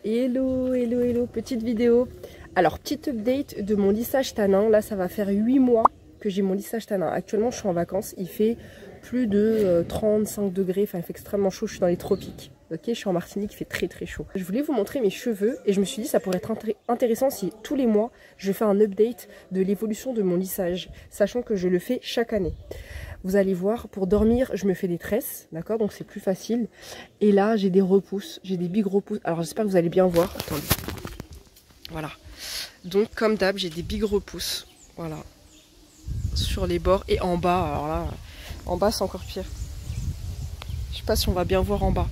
Hello, hello, hello, petite vidéo. Alors, petite update de mon lissage tanin. Là, ça va faire 8 mois que j'ai mon lissage tanin. Actuellement, je suis en vacances. Il fait plus de 35 degrés. Enfin, il fait extrêmement chaud. Je suis dans les tropiques. Ok, je suis en Martinique, il fait très très chaud. Je voulais vous montrer mes cheveux et je me suis dit ça pourrait être intéressant si tous les mois, je fais un update de l'évolution de mon lissage. Sachant que je le fais chaque année. Vous allez voir, pour dormir, je me fais des tresses, d'accord? Donc c'est plus facile. Et là, j'ai des repousses, j'ai des big repousses. Alors j'espère que vous allez bien voir. Attendez. Voilà. Donc comme d'hab, j'ai des big repousses. Voilà. Sur les bords et en bas. Alors là, en bas c'est encore pire. Je sais pas si on va bien voir en bas.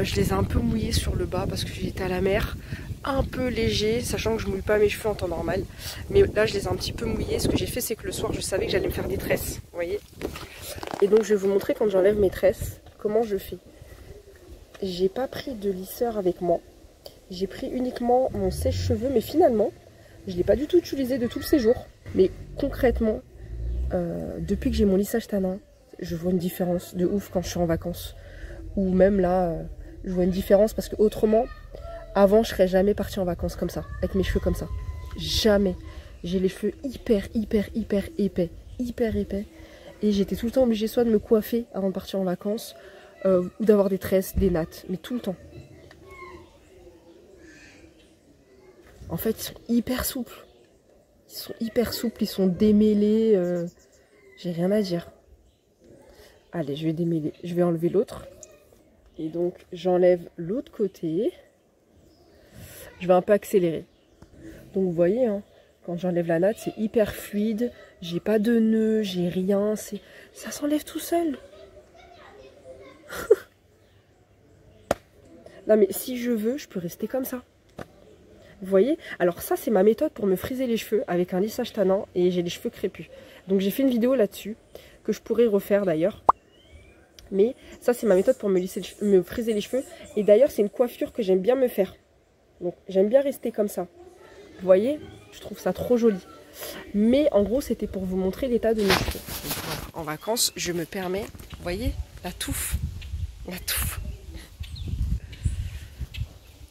Je les ai un peu mouillés sur le bas parce que j'étais à la mer. Un peu léger, sachant que je mouille pas mes cheveux en temps normal. Mais là, je les ai un petit peu mouillés. Ce que j'ai fait, c'est que le soir, je savais que j'allais me faire des tresses. Vous voyez? Et donc, je vais vous montrer quand j'enlève mes tresses, comment je fais. J'ai pas pris de lisseur avec moi. J'ai pris uniquement mon sèche-cheveux. Mais finalement, je l'ai pas du tout utilisé de tout le séjour. Mais concrètement, depuis que j'ai mon lissage tanin, je vois une différence de ouf quand je suis en vacances. Ou même là, je vois une différence parce que autrement... Avant, je serais jamais partie en vacances comme ça, avec mes cheveux comme ça. Jamais. J'ai les cheveux hyper épais. Et j'étais tout le temps obligée soit de me coiffer avant de partir en vacances, ou d'avoir des tresses, des nattes, mais tout le temps. En fait, ils sont hyper souples. Ils sont démêlés. J'ai rien à dire. Allez, je vais démêler. Je vais enlever l'autre. Et donc, j'enlève l'autre côté. Je vais un peu accélérer. Donc vous voyez, hein, quand j'enlève la natte, c'est hyper fluide. J'ai pas de nœuds, j'ai rien. Ça s'enlève tout seul. Non mais si je veux, je peux rester comme ça. Vous voyez? Alors ça, c'est ma méthode pour me friser les cheveux avec un lissage tanin et j'ai les cheveux crépus. Donc j'ai fait une vidéo là-dessus, que je pourrais refaire d'ailleurs. Mais ça, c'est ma méthode pour me friser les cheveux. Et d'ailleurs, c'est une coiffure que j'aime bien me faire. Donc j'aime bien rester comme ça. Vous voyez, je trouve ça trop joli. Mais en gros, c'était pour vous montrer l'état de mes cheveux. Donc, voilà, en vacances, je me permets, vous voyez, la touffe. La touffe.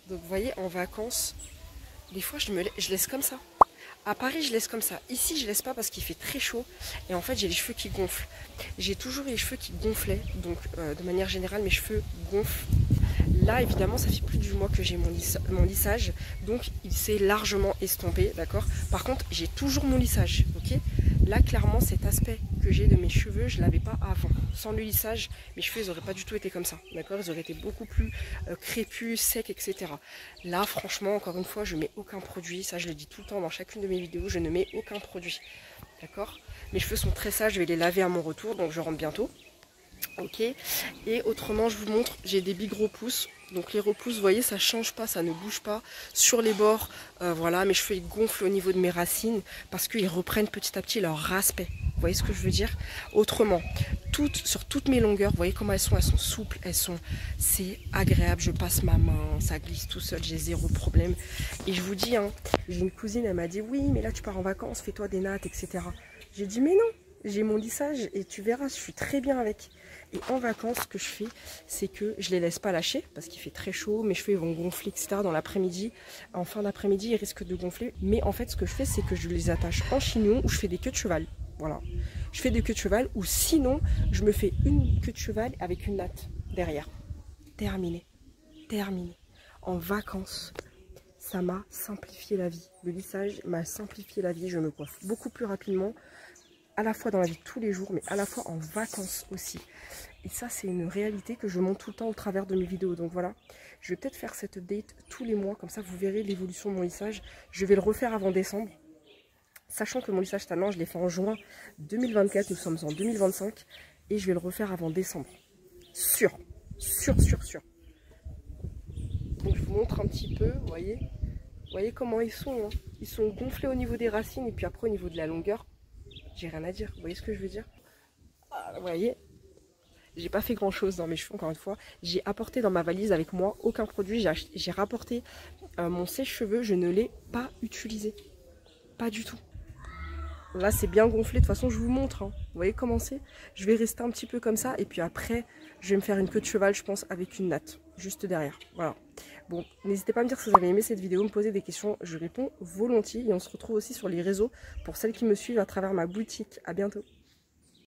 Donc vous voyez, en vacances, des fois, je laisse comme ça. À Paris, je laisse comme ça. Ici, je laisse pas parce qu'il fait très chaud. Et en fait, j'ai les cheveux qui gonflent. J'ai toujours les cheveux qui gonflaient. Donc, de manière générale, mes cheveux gonflent. Là, évidemment, ça fait plus du mois que j'ai mon lissage. Donc, il s'est largement estompé, d'accord? Par contre, j'ai toujours mon lissage, ok? Là, clairement, cet aspect que j'ai de mes cheveux, je ne l'avais pas avant. Sans le lissage, mes cheveux, ils n'auraient pas du tout été comme ça, d'accord? Ils auraient été beaucoup plus crépus, secs, etc. Là, franchement, encore une fois, je ne mets aucun produit. Ça, je le dis tout le temps dans chacune de mes vidéos. Je ne mets aucun produit, d'accord? Mes cheveux sont très sages. Je vais les laver à mon retour, donc je rentre bientôt. Ok, et autrement je vous montre, j'ai des big repousses. Donc les repousses, vous voyez, ça change pas, ça ne bouge pas sur les bords. Voilà, mes cheveux ils gonflent au niveau de mes racines parce qu'ils reprennent petit à petit leur aspect. Vous voyez ce que je veux dire? Autrement, sur toutes mes longueurs, vous voyez comment elles sont souples, c'est agréable. Je passe ma main, ça glisse tout seul, j'ai zéro problème. Et je vous dis, hein, j'ai une cousine, elle m'a dit oui, mais là tu pars en vacances, fais-toi des nattes, etc. J'ai dit mais non. J'ai mon lissage et tu verras, je suis très bien avec. Et en vacances, ce que je fais, c'est que je les laisse pas lâcher parce qu'il fait très chaud. Mes cheveux ils vont gonfler, etc. dans l'après-midi. En fin d'après-midi, ils risquent de gonfler. Mais en fait, ce que je fais, c'est que je les attache en chignon ou je fais des queues de cheval. Voilà. Je fais des queues de cheval ou sinon, je me fais une queue de cheval avec une natte derrière. Terminé. Terminé. En vacances, ça m'a simplifié la vie. Le lissage m'a simplifié la vie. Je me coiffe beaucoup plus rapidement. À la fois dans la vie de tous les jours, mais à la fois en vacances aussi. Et ça, c'est une réalité que je montre tout le temps au travers de mes vidéos. Donc voilà, je vais peut-être faire cette update tous les mois, comme ça vous verrez l'évolution de mon lissage. Je vais le refaire avant décembre, sachant que mon lissage tanin, je l'ai fait en juin 2024, nous sommes en 2025, et je vais le refaire avant décembre. Sûr. Donc je vous montre un petit peu, vous voyez comment ils sont, hein. Ils sont gonflés au niveau des racines, et puis après au niveau de la longueur, j'ai rien à dire, vous voyez ce que je veux dire? Ah, vous voyez, j'ai pas fait grand chose dans mes cheveux, encore une fois. J'ai apporté dans ma valise avec moi aucun produit. J'ai rapporté mon sèche-cheveux, je ne l'ai pas utilisé. Pas du tout. Là c'est bien gonflé, de toute façon je vous montre, hein. Vous voyez comment c'est? Je vais rester un petit peu comme ça et puis après je vais me faire une queue de cheval, je pense, avec une natte. juste derrière. Voilà. Bon, n'hésitez pas à me dire si vous avez aimé cette vidéo, me poser des questions, je réponds volontiers. Et on se retrouve aussi sur les réseaux pour celles qui me suivent à travers ma boutique. À bientôt.